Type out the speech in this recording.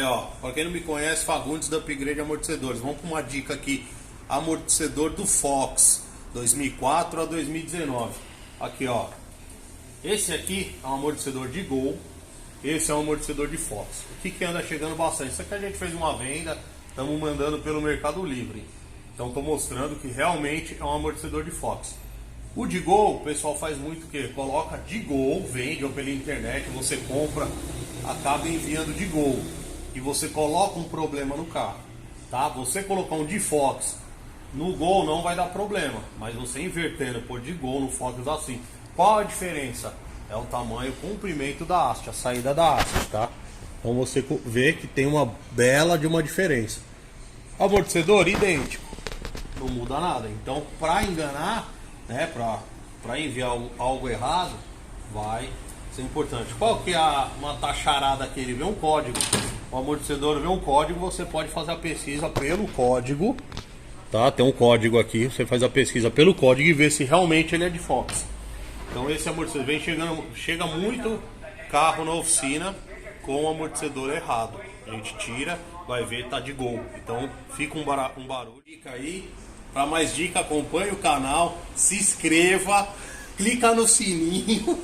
ó, pra quem não me conhece, Fagundes da Upgrade Amortecedores. Vamos para uma dica aqui, amortecedor do Fox, 2004 a 2019. Aqui, ó. Esse aqui é um amortecedor de Gol, esse é um amortecedor de Fox. O que anda chegando bastante? Isso aqui a gente fez uma venda, estamos mandando pelo Mercado Livre. Então estou mostrando que realmente é um amortecedor de Fox. O de Gol, o pessoal faz muito o que? Coloca de Gol, vende ou pela internet, você compra, acaba enviando de Gol. E você coloca um problema no carro, tá? Você colocar um de Fox no Gol não vai dar problema, mas você invertendo por de Gol no Fox assim. Qual a diferença? É o tamanho, o comprimento da haste, a saída da haste, tá? Então você vê que tem uma bela de uma diferença. Amortecedor idêntico, não muda nada. Então, para enganar, né, para enviar algo errado, vai ser importante. Qual que é uma taxarada que ele vê um código? O amortecedor vê um código, você pode fazer a pesquisa pelo código, tá? Tem um código aqui, você faz a pesquisa pelo código e vê se realmente ele é de Fox. Então esse amortecedor chega muito carro na oficina com o amortecedor errado. A gente tira, vai ver, tá de Gol. Então fica um barulho. Fica aí. Para mais dica, acompanhe o canal, se inscreva, clica no sininho.